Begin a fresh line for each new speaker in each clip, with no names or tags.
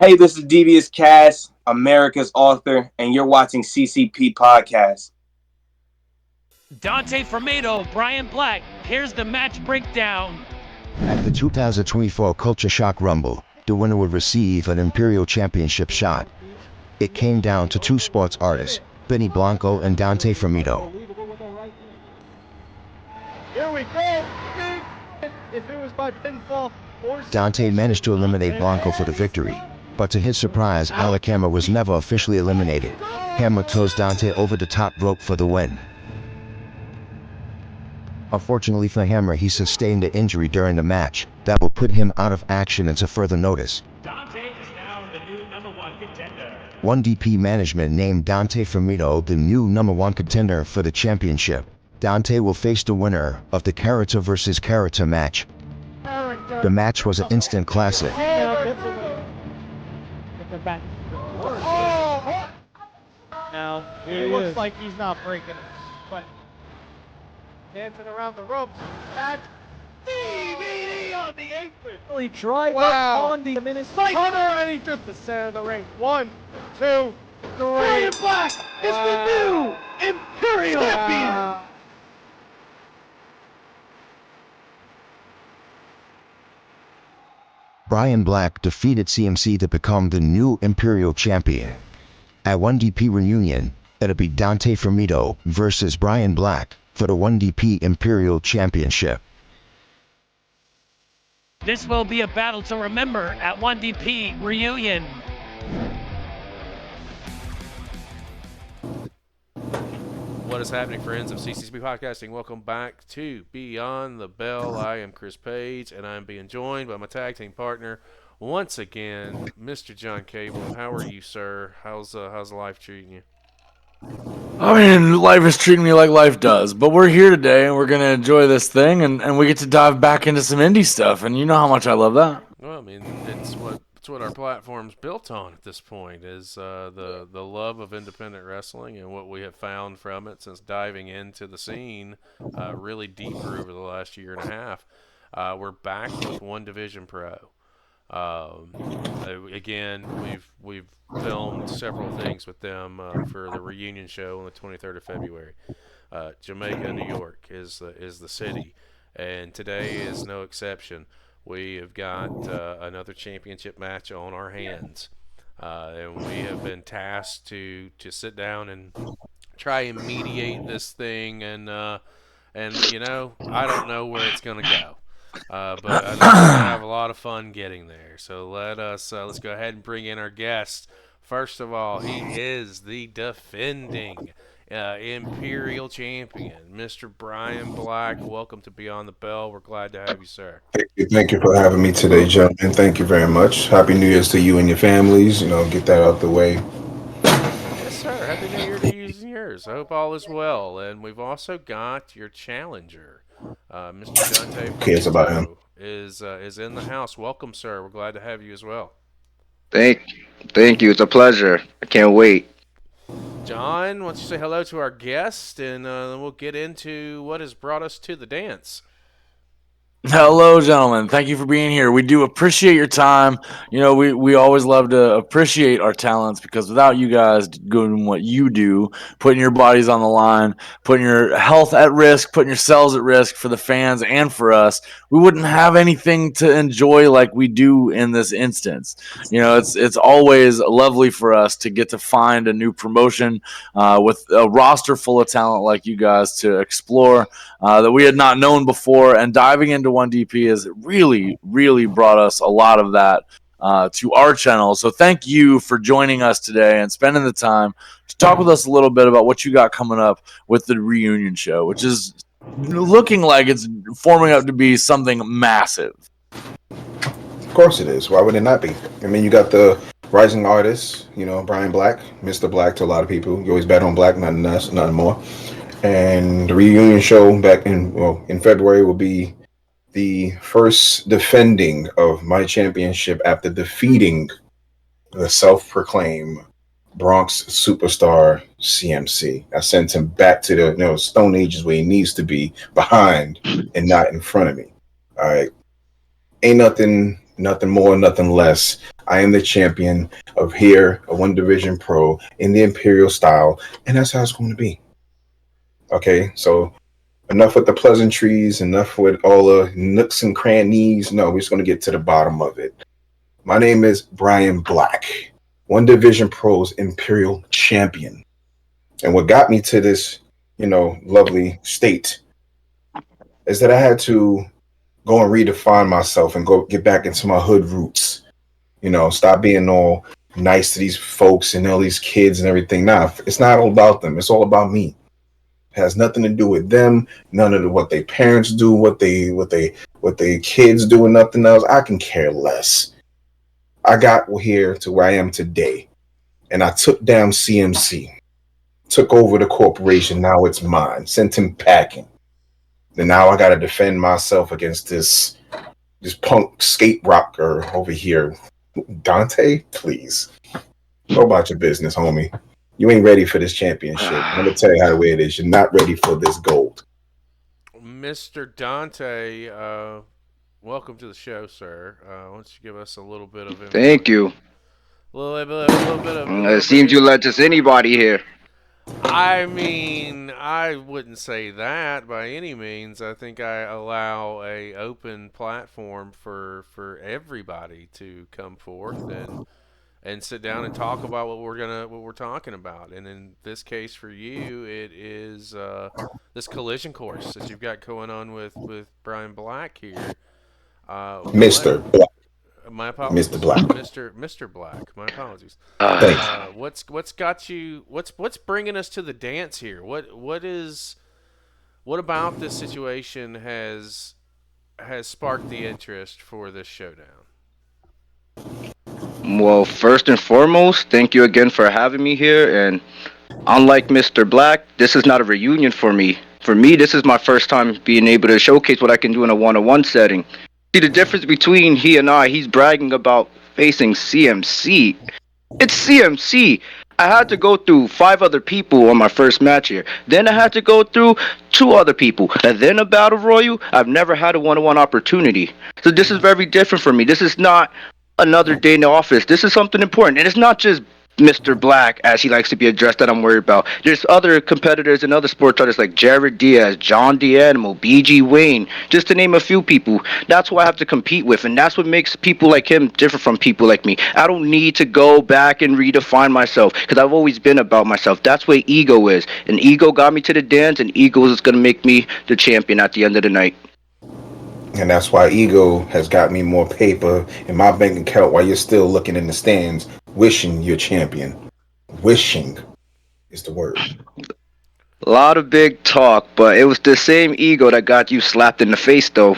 Hey, this is Devious Cass, America's author, and you're watching CCP Podcast.
Dante Farmito, Bryan Blakk. Here's the match breakdown.
At the 2024 Culture Shock Rumble, the winner would receive an Imperial Championship shot. It came down to two sports artists, Benny Blanco and Dante Farmito.
Here we go. If it was by pinfall,
Dante managed to eliminate Blanco for the victory, but to his surprise, Alec Hammer was never officially eliminated. Hammer throws Dante over the top rope for the win. Unfortunately for Hammer, he sustained an injury during the match that will put him out of action until further notice.
Dante is now the new #1 contender.
1DP management named Dante Farmito the new #1 contender for the championship. Dante will face the winner of the character versus character match. The match was an instant classic.
Now, it looks like he's not breaking it, but dancing around the ropes. That's DVD on the apron. He tried on the minutes. Hunter, and he took the center of the ring. 1, 2, 3. Bryan Blakk is the new Imperial Champion.
Bryan Blakk defeated CMC to become the new Imperial Champion. At 1DP Reunion, it'll be Dante Farmito versus Bryan Blakk for the 1DP Imperial Championship.
This will be a battle to remember at 1DP Reunion.
What is happening, friends of CCP Podcasting? Welcome back to Beyond the Bell. I am Chris Page, and I'm being joined by my tag team partner once again, Mr. John Cable. How are you, sir? How's life treating you?
I mean, life is treating me like life does, but we're here today, and we're going to enjoy this thing, and we get to dive back into some indie stuff, and you know how much I love that.
Well, I mean, it's what our platform's built on at this point is the love of independent wrestling and what we have found from it since diving into the scene really deeper over the last year and a half. We're back with One Division Pro. Again, we've filmed several things with them for the reunion show on the 23rd of February. Jamaica, New York is the city, and today is no exception. We have got another championship match on our hands, and we have been tasked to sit down and try and mediate this thing, and you know, I don't know where it's gonna go. But I know we're gonna have a lot of fun getting there. So let's go ahead and bring in our guest. First of all, he is the defending Imperial Champion, Mr. Bryan Blakk. Welcome to Beyond the Bell. We're glad to have you, sir.
Thank you for having me today, gentlemen. Thank you very much. Happy New Year's to you and your families. You know, get that out the way.
Yes, sir. Happy New Year to you and yours. I hope all is well. And we've also got your challenger, Mr. Dante Farmito.
Cares about him.
Is in the house. Welcome, sir. We're glad to have you as well.
Thank you. It's a pleasure. I can't wait.
John, why don't you say hello to our guest, and then we'll get into what has brought us to the dance.
Hello, gentlemen. Thank you for being here. We do appreciate your time. You know, we always love to appreciate our talents because without you guys doing what you do, putting your bodies on the line, putting your health at risk, putting yourselves at risk for the fans and for us, we wouldn't have anything to enjoy like we do in this instance. You know, it's always lovely for us to get to find a new promotion with a roster full of talent like you guys to explore that we had not known before, and diving into 1DP has really, really brought us a lot of that to our channel. So thank you for joining us today and spending the time to talk with us a little bit about what you got coming up with the reunion show, which is looking like it's forming up to be something massive.
Of course it is. Why would it not be? I mean, you got the rising artist, you know, Bryan Blakk, Mr. Blakk to a lot of people. You always bet on Blakk, nothing less, nothing more. And the reunion show back in February will be the first defending of my championship after defeating the self-proclaimed Bronx superstar CMC. I sent him back to the Stone Ages where he needs to be, behind and not in front of me. All right. Ain't nothing more, nothing less. I am the champion of here, a one division pro in the Imperial style, and that's how it's going to be. Okay, so enough with the pleasantries, enough with all the nooks and crannies. No, we're just going to get to the bottom of it. My name is Bryan Blakk, one division pro's Imperial champion. And what got me to this, lovely state is that I had to go and redefine myself and go get back into my hood roots. Stop being all nice to these folks and all these kids and everything. Nah, it's not all about them. It's all about me. It has nothing to do with them. None of what their parents do, what they kids do, and nothing else. I can care less. I got here to where I am today, and I took down CMC, took over the corporation. Now it's mine. Sent him packing. And now I got to defend myself against this punk skate rocker over here. Dante, please. Go about your business, homie. You ain't ready for this championship. I'm going to tell you how the way it is. You're not ready for this gold.
Mr. Dante, welcome to the show, sir. Why don't you give us a little bit of
Thank you.
A little bit of.
It seems you let just anybody here.
I mean, I wouldn't say that by any means. I think I allow a open platform for everybody to come forth and sit down and talk about what we're talking about. And in this case for you, it is this collision course that you've got going on with Bryan Blakk here.
Mr. Blakk.
My apologies,
Mr. Blakk.
Mr. Blakk. My apologies.
Thanks.
What's got you? What's bringing us to the dance here? What about this situation has sparked the interest for this showdown?
Well, first and foremost, thank you again for having me here. And unlike Mr. Blakk, this is not a reunion for me. For me, this is my first time being able to showcase what I can do in a one-on-one setting. See, the difference between he and I, he's bragging about facing CMC. It's CMC. I had to go through 5 other people on my first match here. Then I had to go through 2 other people. And then a battle royal. I've never had a one-on-one opportunity. So this is very different for me. This is not another day in the office. This is something important. And it's not just Mr. Blakk, as he likes to be addressed, that I'm worried about. There's other competitors and other sports artists like Jared Diaz, John DeAnimal, BG Wayne, just to name a few people. That's who I have to compete with, and that's what makes people like him different from people like me. I don't need to go back and redefine myself, because I've always been about myself. That's what ego is. And ego got me to the dance, and ego is going to make me the champion at the end of the night.
And that's why ego has got me more paper in my bank account while you're still looking in the stands, wishing you're champion. Wishing is the word.
A lot of big talk, but it was the same ego that got you slapped in the face, though.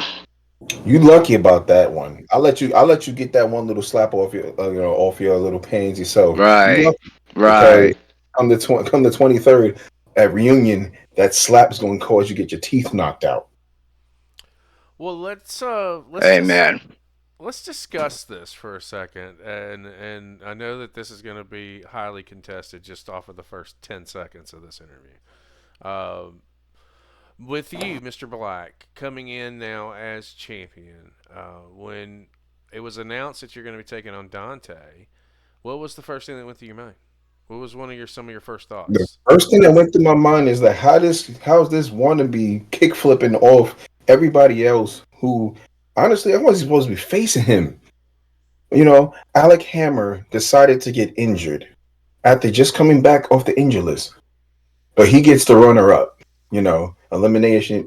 You lucky about that one. I'll let you get that one little slap off your off your little pains yourself.
Right. Right.
Come the 23rd at reunion, that slap is going to cause you to get your teeth knocked out.
Well, let's discuss this for a second, and I know that this is going to be highly contested just off of the first 10 seconds of this interview. With you, Mr. Blakk, coming in now as champion, when it was announced that you're going to be taking on Dante, what was the first thing that went through your mind? What was some of your first thoughts?
The first thing that went through my mind is that how's this wannabe kick flipping off everybody else who, honestly, I wasn't supposed to be facing him. Alec Hammer decided to get injured after just coming back off the injury list. But he gets the runner-up, eliminating,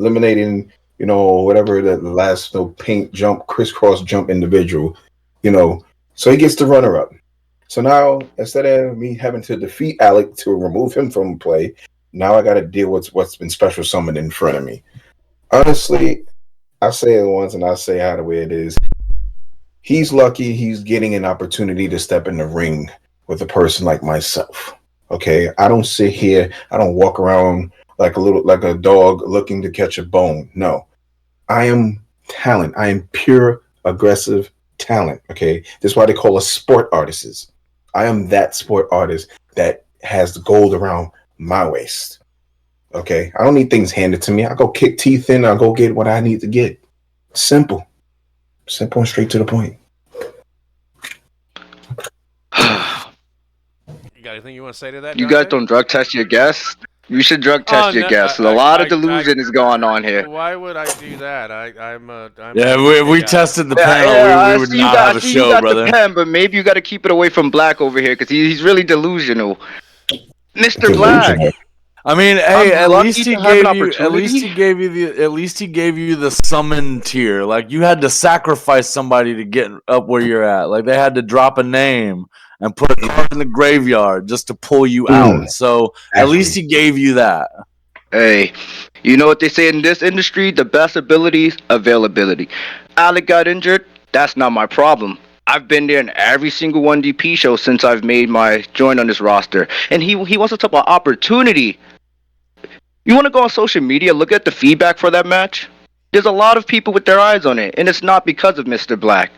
whatever the last paint jump, crisscross jump individual, so he gets the runner-up. So now, instead of me having to defeat Alec to remove him from play, now I got to deal with what's been special summoned in front of me. Honestly, I say it once and I say how the way it is. He's lucky he's getting an opportunity to step in the ring with a person like myself. Okay, I don't sit here. I don't walk around like a dog looking to catch a bone. No, I am talent. I am pure aggressive talent. Okay, this is why they call us sport artists. I am that sport artist that has the gold around my waist. Okay, I don't need things handed to me. I go kick teeth in. I'll go get what I need to get. Simple and straight to the point.
got anything you want to say to that?
You
Dante?
guys don't drug test your guests. You should drug test your
No,
guests. A lot of delusion is going on here.
Why would I do that? I'm
Yeah, if we tested the
Yeah,
panel, we would
I see
not have a
I see you
show,
got
brother.
the pen, but maybe you got to keep it away from Black over here because he's really delusional. Mr. Black.
I mean, hey,
I'm
at
lucky
least he
to have an
gave you, at least he
opportunity.
gave you the, at least he gave you the summon tier. Like you had to sacrifice somebody to get up where you're at. Like they had to drop a name and put a card in the graveyard just to pull you out. So at least he gave you that.
Hey, you know what they say in this industry? The best abilities, availability. Alec got injured. That's not my problem. I've been there in every single 1DP show since I've made my join on this roster. And he wants to talk about opportunity. You want to go on social media, look at the feedback for that match? There's a lot of people with their eyes on it, and it's not because of Mr. Black.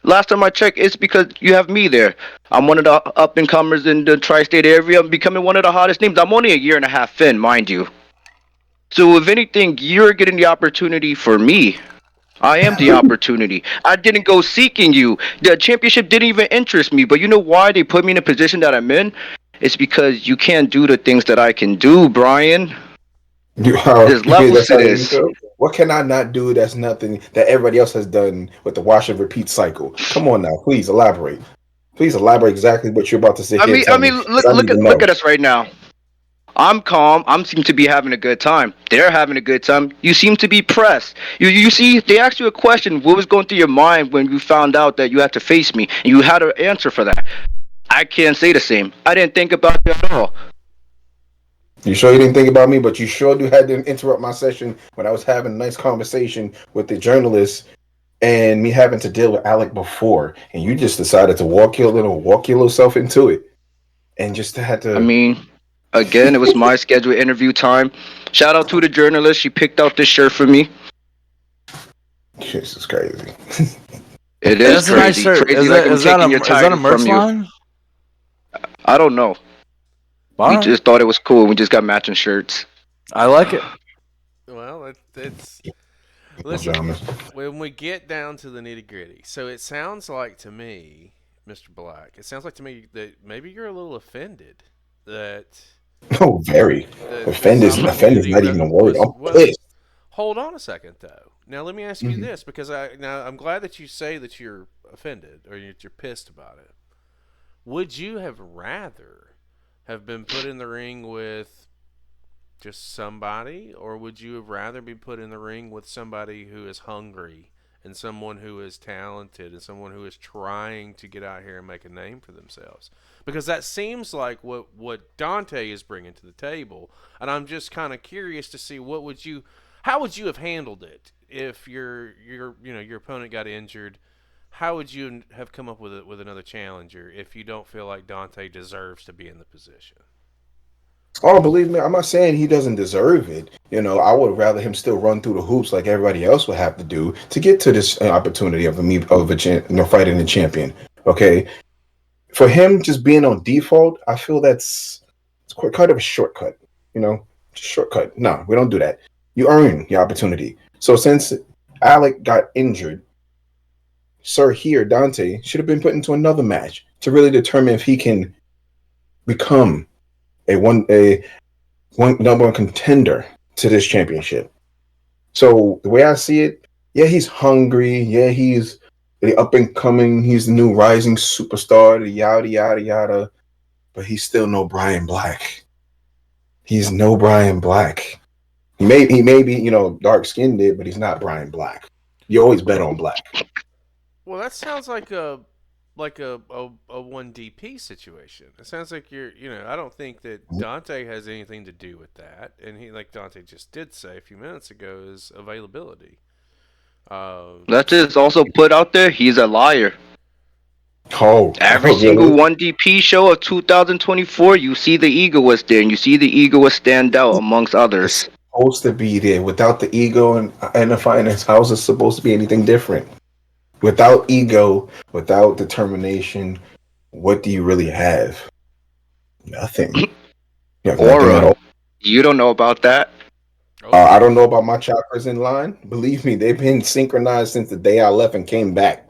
Last time I checked, it's because you have me there. I'm one of the up-and-comers in the tri-state area. I'm becoming one of the hottest names. I'm only a year and a half in, mind you. So if anything, you're getting the opportunity for me. I am the opportunity. I didn't go seeking you. The championship didn't even interest me. But you know why they put me in the position that I'm in? It's because you can't do the things that I can do, Brian. There's levels to this.
What can I not do that's nothing that everybody else has done with the wash and repeat cycle? Come on now, please elaborate. Please elaborate exactly what you're about to say.
Look at us right now. I'm calm. I'm seem to be having a good time. They're having a good time. You seem to be pressed. You see, they asked you a question. What was going through your mind when you found out that you had to face me? And you had an answer for that. I can't say the same. I didn't think about it at all.
You sure you didn't think about me, but you sure do had to interrupt my session when I was having a nice conversation with the journalist and me having to deal with Alec before, and you just decided to walk your little self into it, and just had to.
I mean, again, it was my scheduled interview time. Shout out to the journalist. She picked out this shirt for me.
This is crazy.
It is crazy.
A nice shirt.
Crazy
Is that a merch line?
I don't know. We just thought it was cool. We just got matching shirts.
I like it.
Well, it's listen, when we get down to the nitty gritty. So it sounds like to me, Mr. Black, it sounds like to me that maybe you're a little offended that.
Oh, very offended. Offended is not even a word. I'm pissed.
Hold on a second, though. Now let me ask you this, because I'm glad that you say that you're offended or you're pissed about it. Would you have rather have been put in the ring with just somebody, or would you have rather be put in the ring with somebody who is hungry and someone who is talented and someone who is trying to get out here and make a name for themselves? Because that seems like what Dante is bringing to the table, and I'm just kind of curious to see how would you have handled it if your opponent got injured? How would you have come up with another challenger if you don't feel like Dante deserves to be in the position?
Oh, believe me, I'm not saying he doesn't deserve it. I would rather him still run through the hoops like everybody else would have to do to get to this opportunity of fighting the champion. Okay, for him just being on default, I feel it's quite kind of a shortcut. Shortcut. No, we don't do that. You earn your opportunity. So since Alec got injured, Sir here, Dante, should have been put into another match to really determine if he can become a number one contender to this championship. So the way I see it, yeah, he's hungry. Yeah, he's the up and coming. He's the new rising superstar. The yada yada yada. But he's still no Bryan Blakk. He's no Bryan Blakk. He may be dark skinned, but he's not Bryan Blakk. You always bet on Black.
Well, that sounds like a 1DP situation. It sounds like I don't think that Dante has anything to do with that. And he, like Dante just did say a few minutes ago, is availability.
That is also put out there. He's a liar. Every single 1DP show of 2024, you see the Egoist there, and you see the Egoist stand out amongst others.
It's supposed to be there. Without the ego and the finance, how is it supposed to be anything different? Without ego, without determination, what do you really have? Nothing.
Aura. You don't know about that.
I don't know about my chakras in line. Believe me, they've been synchronized since the day I left and came back.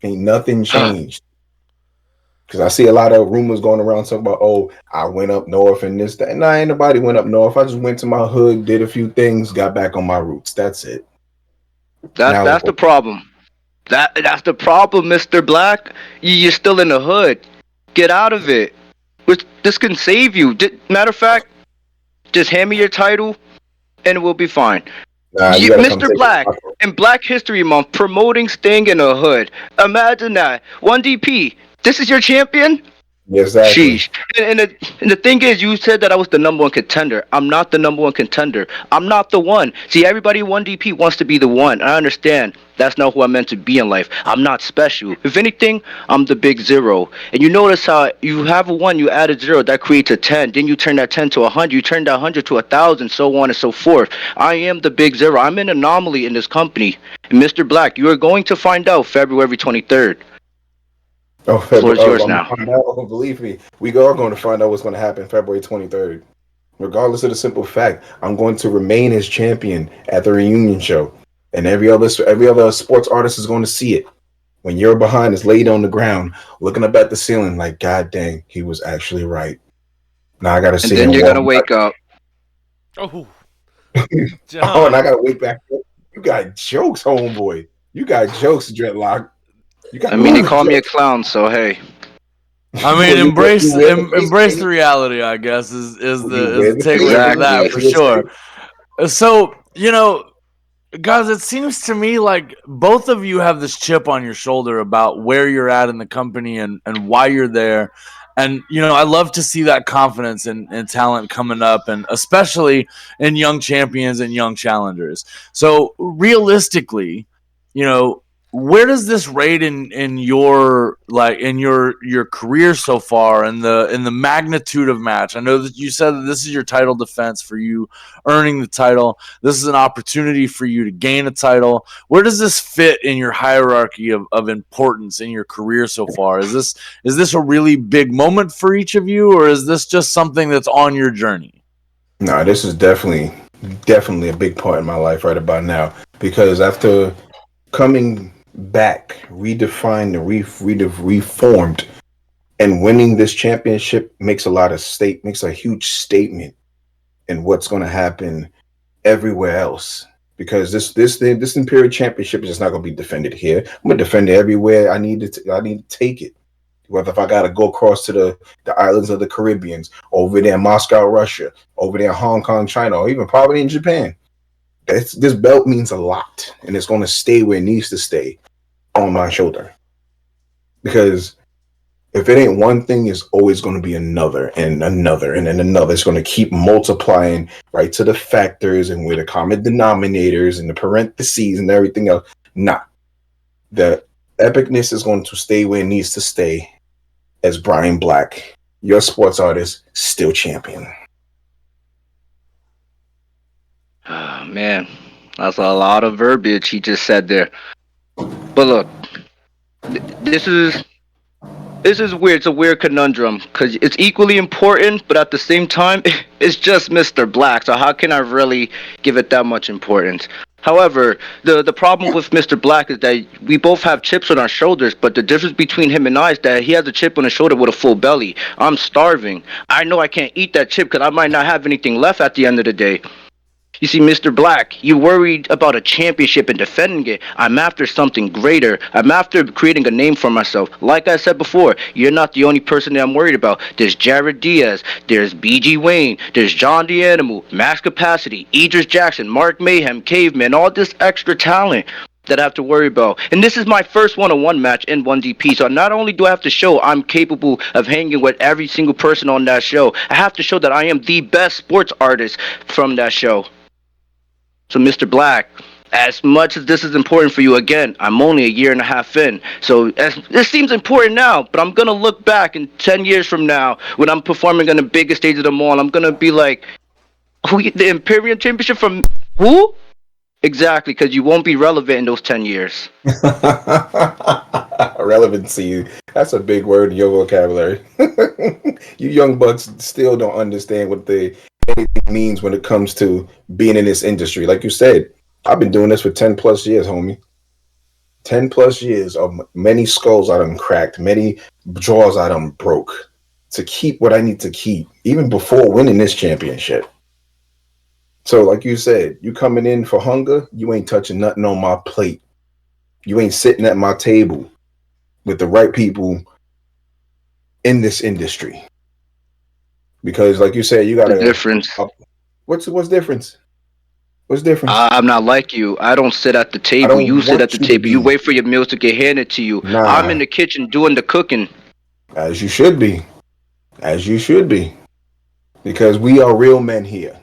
Ain't nothing changed. Because I see a lot of rumors going around talking about, oh, I went up north and this, that. Nah, ain't nobody went up north. I just went to my hood, did a few things, got back on my roots. That's it.
That's the problem. That's the problem, Mr. Black. You're still in the hood. Get out of it. This can save you. Matter of fact, just hand me your title, and we'll be fine.
Nah, you gotta come
Mr.
take
Black,
it.
in Black History Month, promoting staying in the hood. Imagine that. 1DP, this is your champion?
Exactly.
Sheesh. And the thing is, you said that I was the number one contender. I'm not the number one contender. I'm not the one. See, everybody in 1DP wants to be the one. I understand. That's not who I'm meant to be in life. I'm not special. If anything, I'm the big zero. And you notice how you have a 1, you add a 0, that creates a 10. Then you turn that 10 to 100. You turn that 100 to 1,000, so on and so forth. I am the big zero. I'm an anomaly in this company. And Mr. Black, you are going to find out February 23rd.
Oh,
The floor is yours now.
Believe me, we are going to find out what's going to happen February 23rd. Regardless of the simple fact, I'm going to remain as champion at the reunion show, and every other sports artist is going to see it. When you're behind is laid on the ground, looking up at the ceiling, like, God dang, he was actually right. Now I got to see.
And then you're gonna wake up.
Oh,
Oh, and I got to wake back up. You got jokes, homeboy. You got jokes, Dreadlock.
I mean, they call me a clown, so hey.
I mean, embrace the reality, I guess, is the takeaway for that, for sure. So, guys, it seems to me like both of you have this chip on your shoulder about where you're at in the company and why you're there. And, I love to see that confidence and talent coming up, and especially in young champions and young challengers. So realistically, where does this rate in your career so far, and the magnitude of match? I know that you said that this is your title defense for you earning the title. This is an opportunity for you to gain a title. Where does this fit in your hierarchy of importance in your career so far? Is this a really big moment for each of you, or is this just something that's on your journey?
No, this is definitely a big part in my life right about now, because after coming back, redefined and reformed, and winning this championship makes a huge statement in what's going to happen everywhere else. Because this Imperial Championship is just not going to be defended here. I'm going to defend it everywhere I need to take it. Whether if I got to go across to the islands of the Caribbean, over there in Moscow, Russia, over there in Hong Kong, China, or even probably in Japan. This belt means a lot, and it's going to stay where it needs to stay, on my shoulder. Because if it ain't one thing, it's always going to be another and another and then another. It's going to keep multiplying right to the factors and with the common denominators and the parentheses and everything else. Nah. The epicness is going to stay where it needs to stay as Bryan Blakk, your sports artist, still champion.
Oh, man, that's a lot of verbiage he just said there. But look, this is weird. It's a weird conundrum because it's equally important, but at the same time, it's just Mr. Black. So how can I really give it that much importance? However, the problem with Mr. Black is that we both have chips on our shoulders, but the difference between him and I is that he has a chip on his shoulder with a full belly. I'm starving. I know I can't eat that chip because I might not have anything left at the end of the day. You see, Mr. Black, you worried about a championship and defending it. I'm after something greater. I'm after creating a name for myself. Like I said before, you're not the only person that I'm worried about. There's Jared Diaz, there's BG Wayne, there's John the Animal, Max Capacity, Idris Jackson, Mark Mayhem, Caveman, all this extra talent that I have to worry about. And this is my first one-on-one match in 1DP, so not only do I have to show I'm capable of hanging with every single person on that show, I have to show that I am the best sports artist from that show. So, Mr. Black, as much as this is important for you, again, I'm only a year and a half in. So, this seems important now, but I'm going to look back in 10 years from now when I'm performing on the biggest stage of them all. I'm going to be like, the Imperial Championship from who? Exactly, because you won't be relevant in those 10 years.
Relevancy. That's a big word in your vocabulary. You young bucks still don't understand what anything means when it comes to being in this industry. Like you said, I've been doing this for 10 plus years, homie. 10 plus years of many skulls I done cracked, many jaws I done broke to keep what I need to keep, even before winning this championship. So, like you said, you coming in for hunger, you ain't touching nothing on my plate. You ain't sitting at my table with the right people in this industry. Because, like you said, you
The
gotta.
difference.
What's difference? What's difference?
I'm not like you. I don't sit at the
I
table. You
don't
sit at
want
the
you to
table. You
be.
wait for your meals to get handed to you. I'm in
Nah,
the kitchen doing the cooking.
as you should be. As you should be. Because we are real men here.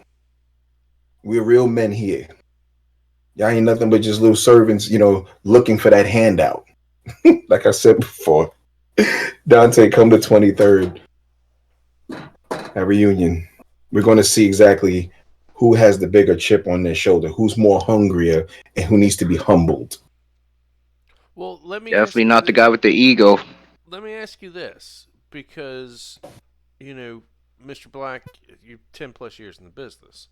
We're real men here. Y'all ain't nothing but just little servants, looking for that handout. Like I said before, Dante, come the 23rd at reunion. We're going to see exactly who has the bigger chip on their shoulder, who's more hungrier, and who needs to be humbled.
Well, let me ask
Definitely
you.
not the guy with the ego.
Let me ask you this, because Mr. Blakk, you're 10 plus years in the business.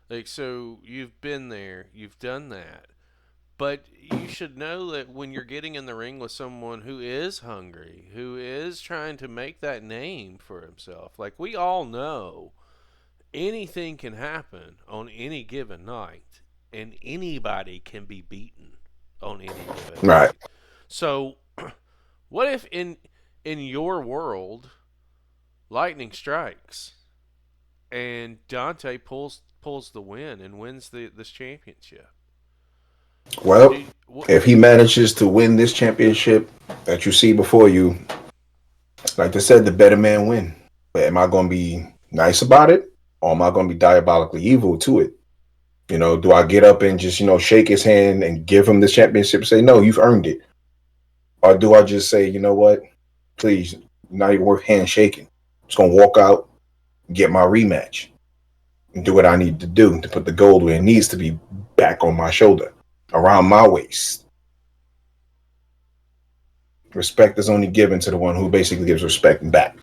Like, so you've been there, you've done that. But you should know that when you're getting in the ring with someone who is hungry, who is trying to make that name for himself, like we all know, anything can happen on any given night, and anybody can be beaten on any given
Right.
night. So, what if in your world, lightning strikes and Dante pulls the win and wins this championship?
Well, if he manages to win this championship that you see before you, like I said, the better man win. But am I going to be nice about it, or am I going to be diabolically evil to it? Do I get up and just, shake his hand and give him the championship and say, no, you've earned it? Or do I just say, you know what, please, not even worth handshaking. I'm just going to walk out, get my rematch, and do what I need to do to put the gold where it needs to be back on my shoulder, around my waist. Respect is only given to the one who basically gives respect back.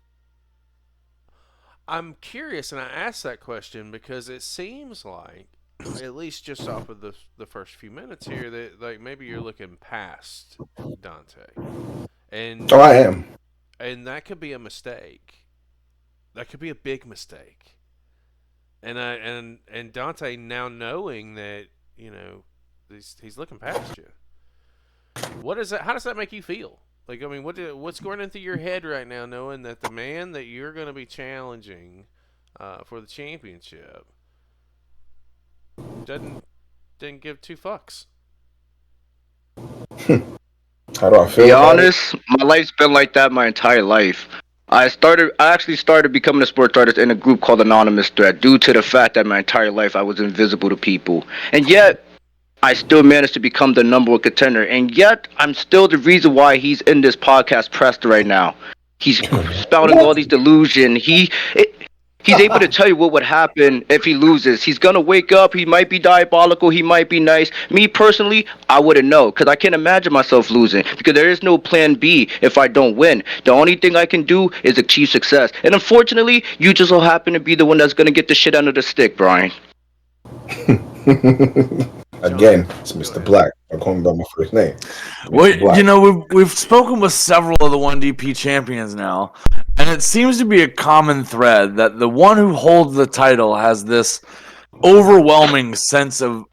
I'm curious, and I asked that question because it seems like, at least just off of the first few minutes here, that like maybe you're looking past Dante, and
Oh, I am.
and that could be a mistake. That could be a big mistake. And Dante, now knowing that he's looking past you. What is that? How does that make you feel? Like, I mean, what's going into your head right now, knowing that the man that you're going to be challenging for the championship didn't give two fucks?
How do I feel?
Be honest, my life's been like that my entire life. I actually started becoming a sports artist in a group called Anonymous Threat due to the fact that my entire life I was invisible to people. And yet, I still managed to become the number one contender. And yet, I'm still the reason why he's in this podcast pressed right now. He's spouting all these delusion. He's able to tell you what would happen if he loses. He's gonna wake up. He might be diabolical. He might be nice. Me personally, I wouldn't know because I can't imagine myself losing because there is no plan B if I don't win. The only thing I can do is achieve success. And unfortunately, you just so happen to be the one that's gonna get the shit under the stick, Brian.
Again, it's Mr. Blakk. I'm calling him by my first name.
Well, we've spoken with several of the 1DP champions now, and it seems to be a common thread that the one who holds the title has this overwhelming sense of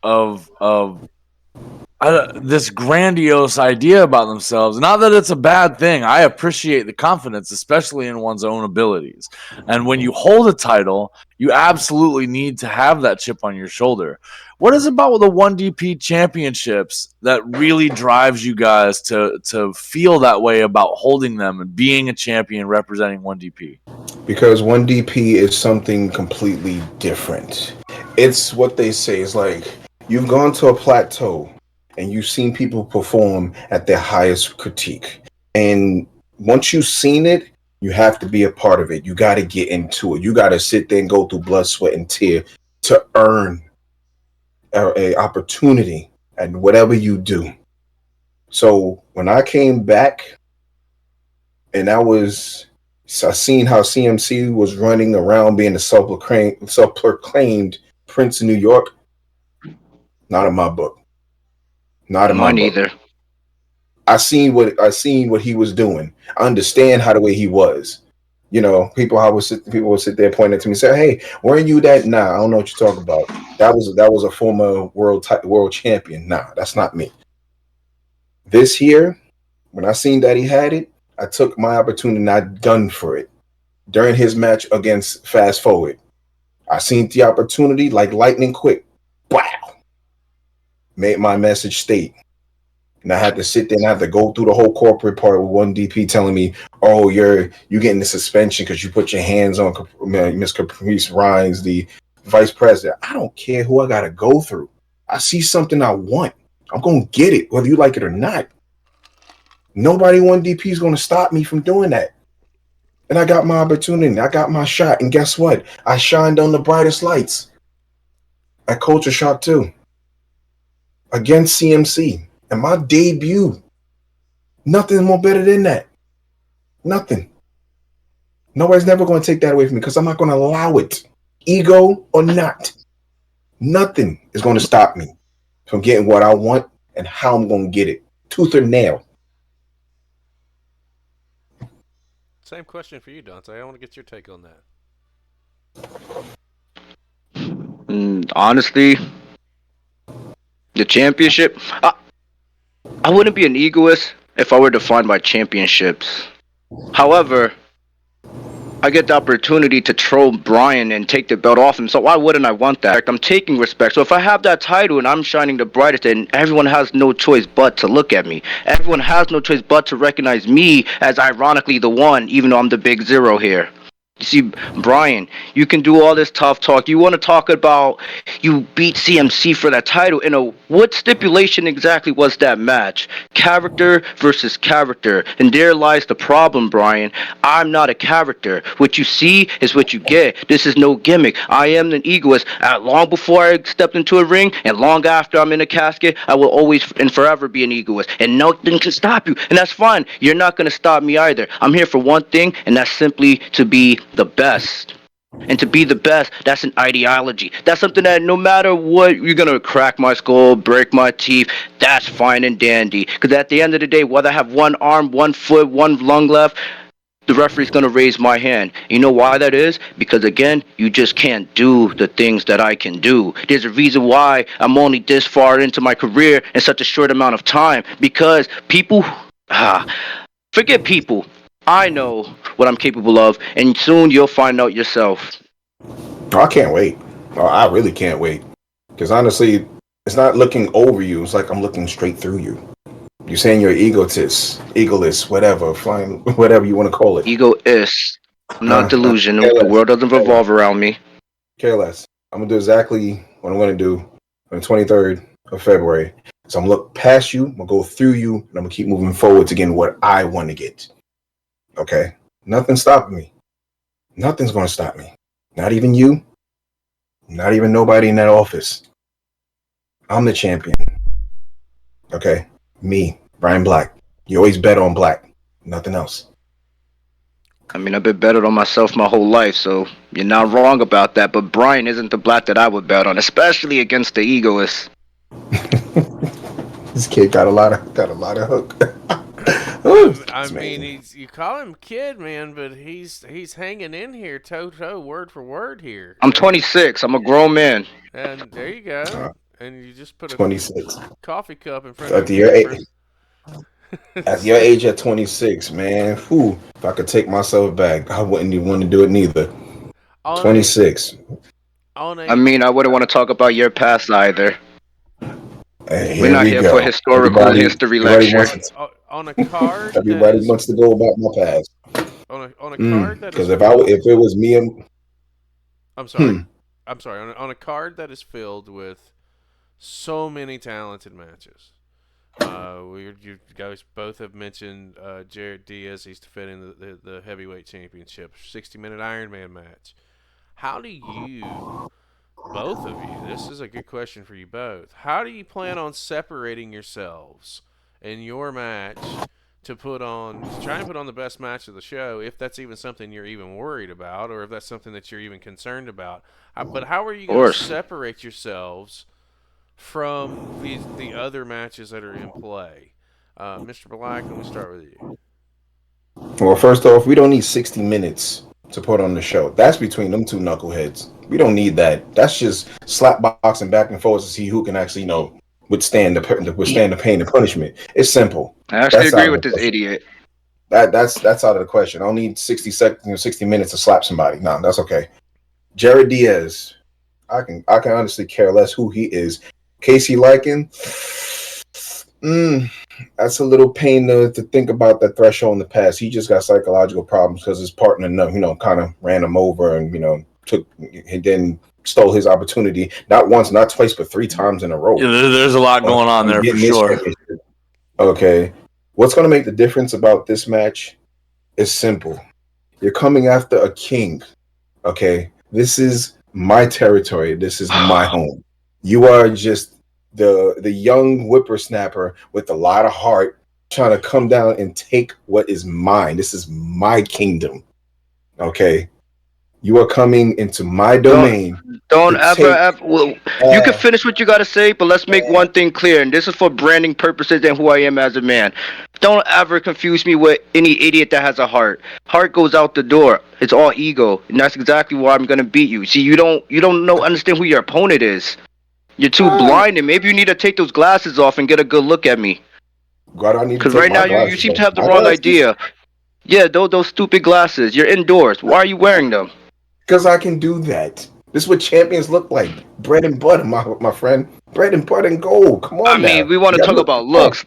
this grandiose idea about themselves. Not that it's a bad thing. I appreciate the confidence, especially in one's own abilities. And when you hold a title, you absolutely need to have that chip on your shoulder. What is it about the 1DP championships that really drives you guys to feel that way about holding them and being a champion representing 1DP?
Because 1DP is something completely different. It's what they say. It's like you've gone to a plateau and you've seen people perform at their highest critique. And once you've seen it, you have to be a part of it. You got to get into it. You got to sit there and go through blood, sweat, and tear to earn a opportunity at whatever you do. So when I came back and I seen how CMC was running around being the self-proclaimed Prince of New York, not in my book. Not in my
Mine
book.
either.
I seen what he was doing. I understand how the way he was. You know, people would sit there pointing to me and say, "Hey, weren't you that?" Nah, I don't know what you're talking about. That was a former world champion. Nah, that's not me. This year, when I seen that he had it, I took my opportunity and I done for it. During his match against Fast Forward, I seen the opportunity like lightning quick. Wow. Made my message state. And I had to sit there and I had to go through the whole corporate part with one DP telling me, "Oh, you're getting the suspension because you put your hands on Miss Caprice Rhines, the vice president." I don't care who I gotta go through. I see something I want. I'm gonna get it, whether you like it or not. Nobody one DP is gonna stop me from doing that. And I got my opportunity. I got my shot. And guess what? I shined on the brightest lights at Culture Shock 2 against CMC. And my debut. Nothing more better than that. Nothing. Nobody's never going to take that away from me because I'm not going to allow it. Ego or not. Nothing is going to stop me from getting what I want and how I'm going to get it. Tooth or nail.
Same question for you, Dante. I want to get your take on that.
Honestly, the championship. I wouldn't be an egoist if I were defined by championships. However, I get the opportunity to troll Bryan and take the belt off him, so why wouldn't I want that? I'm taking respect. So if I have that title and I'm shining the brightest, then everyone has no choice but to look at me. Everyone has no choice but to recognize me as ironically the one, even though I'm the big zero here. You see, Bryan, you can do all this tough talk. You want to talk about you beat CMC for that title. What stipulation exactly was that match? Character versus character. And there lies the problem, Bryan. I'm not a character. What you see is what you get. This is no gimmick. I am an egoist. Long before I stepped into a ring and long after I'm in a casket, I will always and forever be an egoist. And nothing can stop you. And that's fine. You're not going to stop me either. I'm here for one thing, and that's simply to be the best. And to be the best, that's an ideology. That's something that no matter what, you're going to crack my skull, break my teeth, that's fine and dandy. Because at the end of the day, whether I have one arm, one foot, one lung left, the referee's going to raise my hand. You know why that is? Because again, you just can't do the things that I can do. There's a reason why I'm only this far into my career in such a short amount of time. Because people, forget people. I know what I'm capable of, and soon you'll find out yourself.
I can't wait. I really can't wait. Because honestly, it's not looking over you. It's like I'm looking straight through you. You're saying you're egoless, whatever. Fine, whatever you want to call it.
Egoist. I'm not delusional. The world doesn't revolve around me.
Care less. I'm going to do exactly what I'm going to do on the 23rd of February. So I'm going to look past you, I'm going to go through you, and I'm going to keep moving forward to getting what I want to get. Okay? Nothing's stopping me. Nothing's going to stop me. Not even you. Not even nobody in that office. I'm the champion. Okay? Me, Bryan Blakk. You always bet on Black. Nothing else.
I mean, I've been betting on myself my whole life, so you're not wrong about that. But Bryan isn't the Black that I would bet on, especially against the Egoist.
This kid got a lot of hook.
I mean, you call him kid, man, but he's hanging in here, toe to toe, word for word here.
I'm 26. I'm a grown man.
And there you go. And you just put a
26
coffee cup in front of your
At your age at 26, man, if I could take myself back, I wouldn't even want to do it neither. 26.
I mean, I wouldn't want to talk about your past either.
Hey,
we're not here for historical history lecture.
On a card.
Everybody wants to go about my past.
On a card that
because if it was me and
I'm sorry. On a card that is filled with so many talented matches. You guys both have mentioned Jared Diaz. He's defending the heavyweight championship. 60-minute Iron Man match. How do you, both of you, this is a good question for you both. How do you plan on separating yourselves in your match to try and put on the best match of the show, if that's even something you're even worried about, or if that's something that you're even concerned about? But how are you going to separate yourselves from the other matches that are in play? Mr. Blakk, let me start with you.
Well, first off, we don't need 60 minutes to put on the show. That's between them two knuckleheads. We don't need that. That's just slap boxing back and forth to see who can actually, withstand the pain and punishment. It's simple.
I actually
That's out
agree
of
with
the
this
question.
idiot.
That's out of the question. I don't need 60 seconds, 60 minutes to slap somebody. No, that's okay. Jared Diaz, I can honestly care less who he is. Casey Lycan, that's a little pain to think about that threshold in the past. He just got psychological problems because his partner, kind of ran him over and and then stole his opportunity not once, not twice, but 3 times in a row.
Yeah, there's a lot going on there for sure.
Okay, what's going to make the difference about this match is simple. You're coming after a king. Okay, this is my territory. This is my home. You are just the young whippersnapper with a lot of heart trying to come down and take what is mine. This is my kingdom. Okay, you are coming into my domain.
Don't ever. Well, you can finish what you gotta say, but let's make one thing clear, and this is for branding purposes and who I am as a man. Don't ever confuse me with any idiot that has a heart. Heart goes out the door. It's all ego, and that's exactly why I'm gonna beat you. See, you don't understand who your opponent is. You're too blind, and maybe you need to take those glasses off and get a good look at me.
Because
right now you seem to have the wrong idea. Yeah, those stupid glasses. You're indoors. Why are you wearing them?
Because I can do that. This is what champions look like. Bread and butter, my friend. Bread and butter and gold. Come on.
I mean, we want to talk about looks.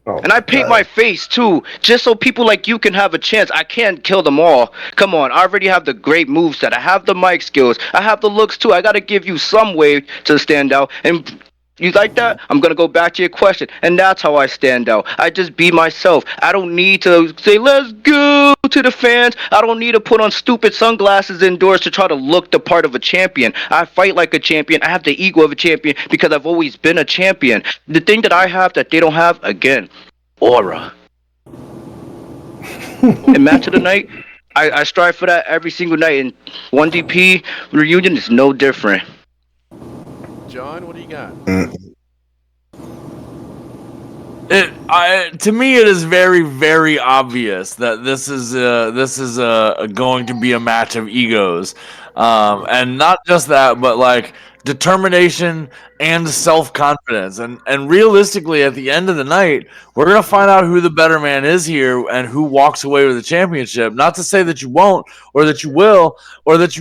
And I paint my face too, just so people like you can have a chance. I can't kill them all. Come on, I already have the great moveset. I have the mic skills. I have the looks too. I gotta give you some way to stand out. And you like that? I'm gonna go back to your question. And that's how I stand out. I just be myself. I don't need to say, let's go to the fans. I don't need to put on stupid sunglasses indoors to try to look the part of a champion. I fight like a champion. I have the ego of a champion because I've always been a champion. The thing that I have that they don't have, again, aura. And match of the night, I strive for that every single night. And 1DP reunion is no different.
John, what do you got?
To me, it is very, very obvious that this is going to be a match of egos, and not just that, but like determination and self-confidence. And realistically, at the end of the night, we're gonna find out who the better man is here and who walks away with the championship. Not to say that you won't, or that you will, or that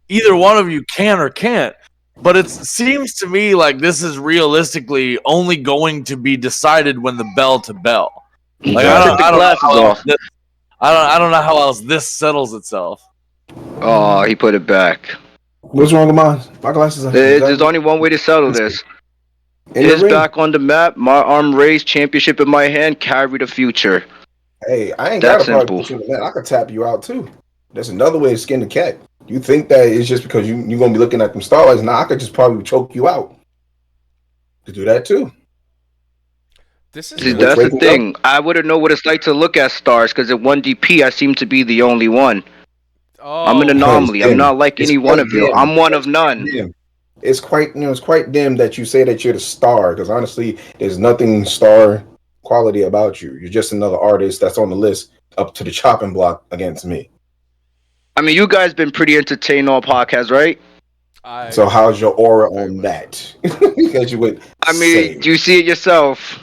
either one of you can or can't. But it seems to me like this is realistically only going to be decided when the bell to bell. Like I don't know how else this settles itself.
Oh, he put it back.
What's wrong with mine? My glasses.
There's only one way to settle this. It's back on the map. My arm raised, championship in my hand. Carry the future.
Hey, I ain't got a problem with you, man. I could tap you out too. There's another way to skin the cat. You think that it's just because you're going to be looking at them starlights? Nah, I could just probably choke you out. To do that too.
That's the thing. I wouldn't know what it's like to look at stars because at 1DP I seem to be the only one. Oh, I'm an anomaly. I'm not like any one of you. I'm one of none.
It's quite dim that you say that you're the star, because honestly, there's nothing star quality about you. You're just another artist that's on the list up to the chopping block against me.
I mean, you guys been pretty entertaining on podcasts, right?
So how's your aura on that? Because you would.
I mean, you see it yourself.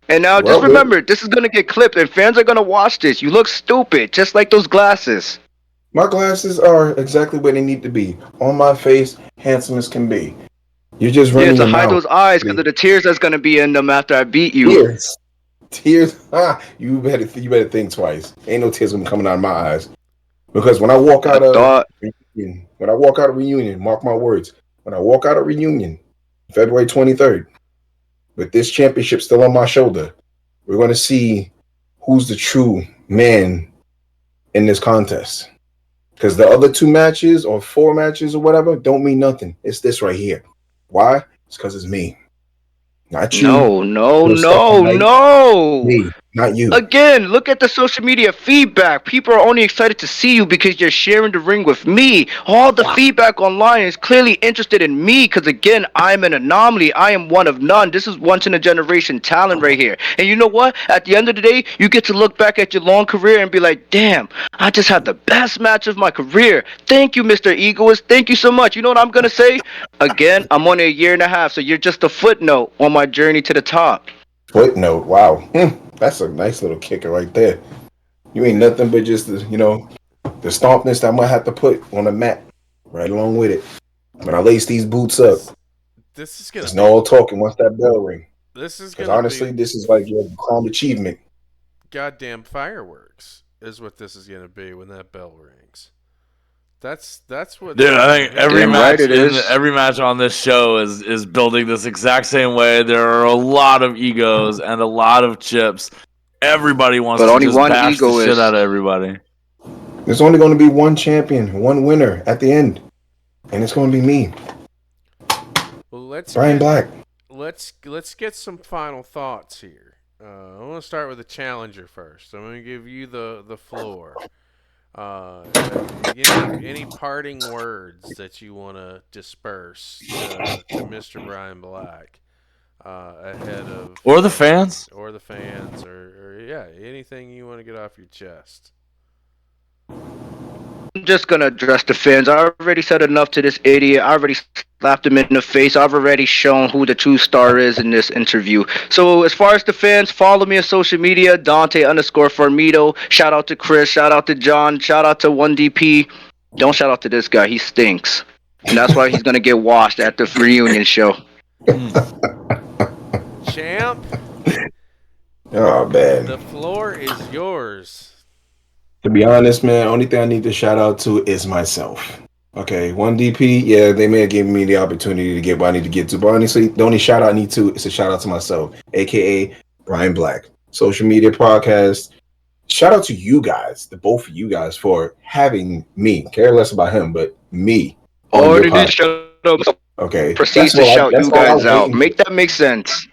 And now just remember, this is gonna get clipped, and fans are gonna watch this. You look stupid, just like those glasses.
My glasses are exactly where they need to be. On my face, handsome as can be. You're just running
to hide those eyes because of the tears that's gonna be in them after I beat you.
Tears. You better think twice. Ain't no tears gonna be coming out of my eyes. Because when I walk out of reunion, mark my words. When I walk out of reunion, February 23rd, with this championship still on my shoulder, we're going to see who's the true man in this contest. Because the other 2 matches or 4 matches or whatever don't mean nothing. It's this right here. Why? It's because it's me. Not you.
No.
Me. Not you.
Again, look at the social media feedback. People are only excited to see you because you're sharing the ring with me. All the feedback online is clearly interested in me because, again, I'm an anomaly. I am one of none. This is once in a generation talent right here. And you know what? At the end of the day, you get to look back at your long career and be like, damn, I just had the best match of my career. Thank you, Mr. Egoist. Thank you so much. You know what I'm going to say? Again, I'm only a year and a half, so you're just a footnote on my journey to the top.
Footnote. Wow. That's a nice little kicker right there. You ain't nothing but just the stompness that I might have to put on the mat right along with it. When I lace these boots up,
This is gonna
there's
be,
no talking once that bell ring.
This is
Because
gonna
honestly,
be
this is like your crown achievement.
goddamn fireworks. Is what this is gonna be when that bell rings. That's what.
Dude, I think every
Damn
match
right it is.
every match on this show is building this exact same way. There are a lot of egos and a lot of chips. Everybody wants
But
to
only
just
one
bash the
egoist.
shit out of everybody.
There's only going to be one champion, one winner at the end, and it's going to be me,
Well,
Bryan Blakk.
Let's get some final thoughts here. I want to start with the challenger first. I'm going to give you the floor. Any parting words that you want to disperse to Mr. Bryan Blakk ahead of
Or the fans.
or the fans or yeah, anything you want to get off your chest.
I'm just gonna address the fans. I already said enough to this idiot. I already slapped him in the face. I've already shown who the true star is in this interview. So as far as the fans, follow me on social media, Dante_Farmito. Shout out to Chris. Shout out to John. Shout out to 1DP. Don't shout out to this guy. He stinks. And that's why he's gonna get washed at the reunion show.
Champ,
Oh, man.
the floor is yours.
To be honest, man, only thing I need to shout out to is myself. Okay, 1DP, yeah, they may have given me the opportunity to get what I need to get to, but honestly, the only shout out I need to is a shout out to myself, aka Bryan Blakk. Social media podcast. Shout out to you guys, the both of you guys, for having me. Care less about him, but me. On your
Already
podcast.
shut up.
Okay.
Proceeds to shout you guys out. Make that make sense.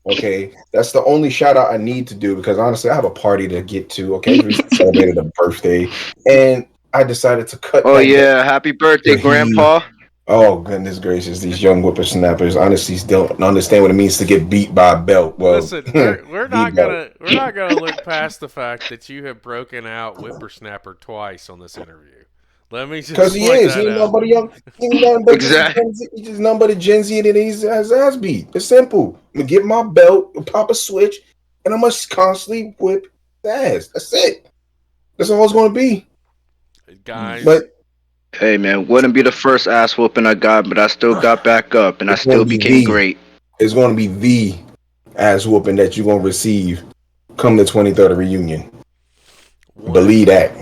Okay, that's the only shout out I need to do because honestly, I have a party to get to. Okay, we celebrated a birthday, and I decided to cut.
Oh yeah, happy birthday, Grandpa!
Oh goodness gracious, these young whippersnappers honestly don't understand what it means to get beat by a belt. Well,
Listen, we're not gonna look past the fact that you have broken out whippersnapper twice on this interview. Let me just
because he
point
is.
that
He ain't
out.
nobody young. He ain't nothing but
Exactly.
he's just nothing but a Gen Z and he's has ass beat. It's simple. I'm gonna get my belt, pop a switch, and I'm gonna constantly whip the ass. That's it. That's all it's gonna be.
Guys,
But
Hey man, wouldn't be the first ass whooping I got, but I still got back up and I
It's
still
gonna be
became
the-
great.
it's gonna be the ass whooping that you're gonna receive come the 23rd reunion. Believe that.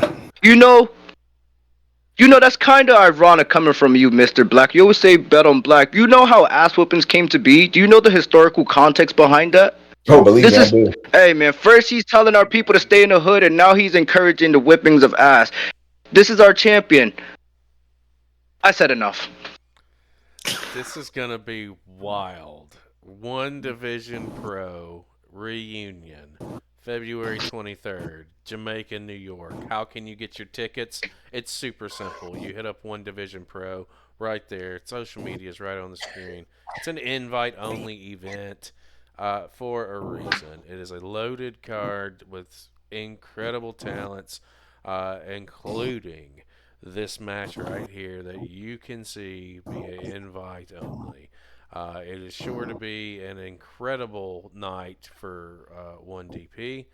You know that's kind of ironic coming from you, Mr. Blakk. You always say bet on Black. You know how ass whoopings came to be? Do you know the historical context behind that?
Oh, believe
This
me, I
is
do.
Hey man, first he's telling our people to stay in the hood and now he's encouraging the whippings of ass. This is our champion. I said enough.
this is gonna be wild. One Division Pro reunion, February 23rd, Jamaica, New York. How can you get your tickets? It's super simple. You hit up One Division Pro right there. Social media is right on the screen. It's an invite-only event for a reason. It is a loaded card with incredible talents, including this match right here that you can see via invite only. It is sure to be an incredible night for 1DP.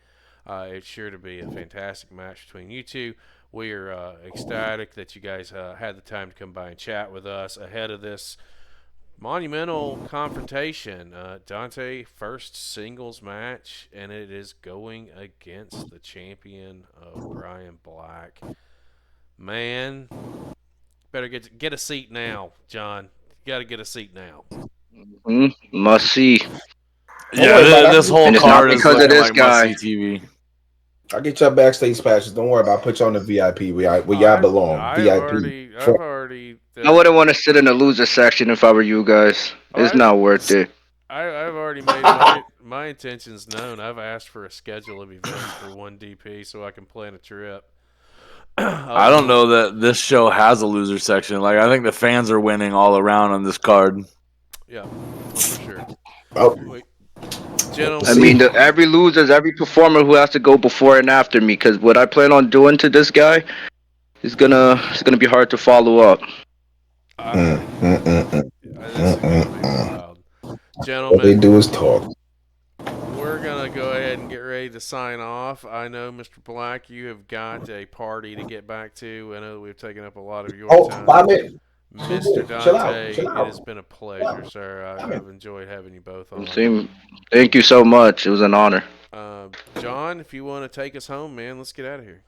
It's sure to be a fantastic match between you two. We are ecstatic that you guys had the time to come by and chat with us ahead of this monumental confrontation. Dante, first singles match, and it is going against the champion of Bryan Blakk. Man, better get a seat now, John. You got to get a seat now.
Must see.
Yeah, this whole
And it's not
card is
because of
looking
this
like
guy.
must-see TV.
I'll get your backstage passes. Don't worry about it. I'll put you on the VIP. Where y'all belong.
I've
VIP.
already.
I wouldn't want to sit in the loser section if I were you guys. It's not worth it.
I've already my intention's known. I've asked for a schedule of events for 1DP so I can plan a trip.
I don't know that this show has a loser section. Like, I think the fans are winning all around on this card.
Yeah, for sure.
Oh,
Wait, gentlemen.
I mean, every loser is every performer who has to go before and after me. Because what I plan on doing to this guy is gonna be hard to follow up.
Gentlemen,
all they do is talk.
we're gonna go ahead and get ready to sign off. I know, Mr. Blakk, you have got a party to get back to. I know that we've taken up a lot of your time.
5 minutes.
Mr.
Chill
Dante,
out.
it has been a pleasure, sir. I've enjoyed having you both on.
Thank you so much. It was an honor.
John, if you want to take us home, man, let's get out of here.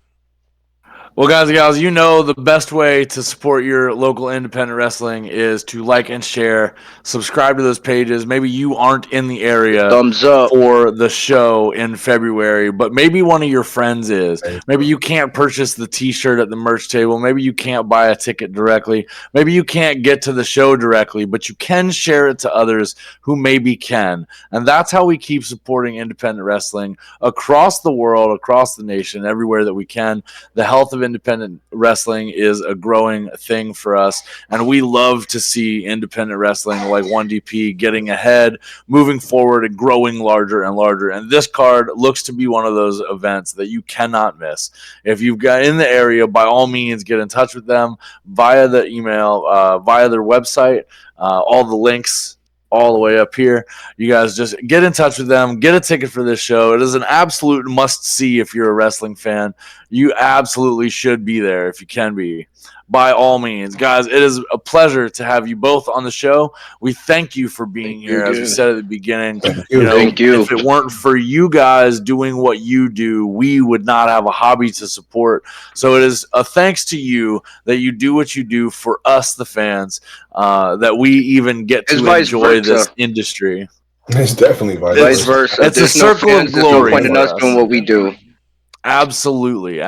Well, guys and gals, you know the best way to support your local independent wrestling is to like and share, subscribe to those pages. Maybe you aren't in the area
Thumbs up
for the show in February, but maybe one of your friends is. Maybe you can't purchase the t-shirt at the merch table. Maybe you can't buy a ticket directly. Maybe you can't get to the show directly, but you can share it to others who maybe can. And that's how we keep supporting independent wrestling across the world, across the nation, everywhere that we can. The health of independent wrestling is a growing thing for us, and we love to see independent wrestling like 1DP getting ahead, moving forward, and growing larger and larger. And this card looks to be one of those events that you cannot miss. If you've got in the area, by all means, get in touch with them via the email, via their website, all the links all the way up here. You guys just get in touch with them, get a ticket for this show. It is an absolute must-see if you're a wrestling fan. You absolutely should be there if you can be. By all means. Guys, it is a pleasure to have you both on the show. We thank you for being here, as we said at the beginning.
Thank
you.
If it weren't for you guys doing what you do, we would not have a hobby to support. So it is a thanks to you that you do what you do for us, the fans, that we even get to enjoy this industry.
It's definitely
vice versa.
It's a circle of glory.
There's no point in us doing what we do.
Absolutely.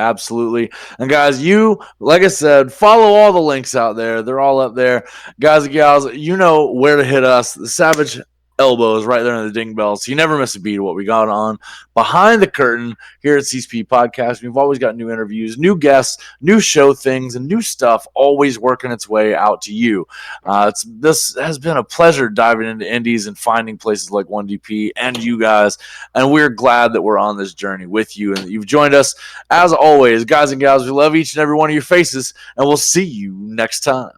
And guys, you, like I said, follow all the links out there. They're all up there. Guys and gals, you know where to hit us. The Savage Elbows right there in the ding bell. So you never miss a beat of what we got on behind the curtain here at CSP Podcast. We've always got new interviews, new guests, new show things, and new stuff always working its way out to you. This has been a pleasure diving into indies and finding places like 1DP and you guys. And we're glad that we're on this journey with you and that you've joined us. As always, guys and gals, we love each and every one of your faces, and we'll see you next time.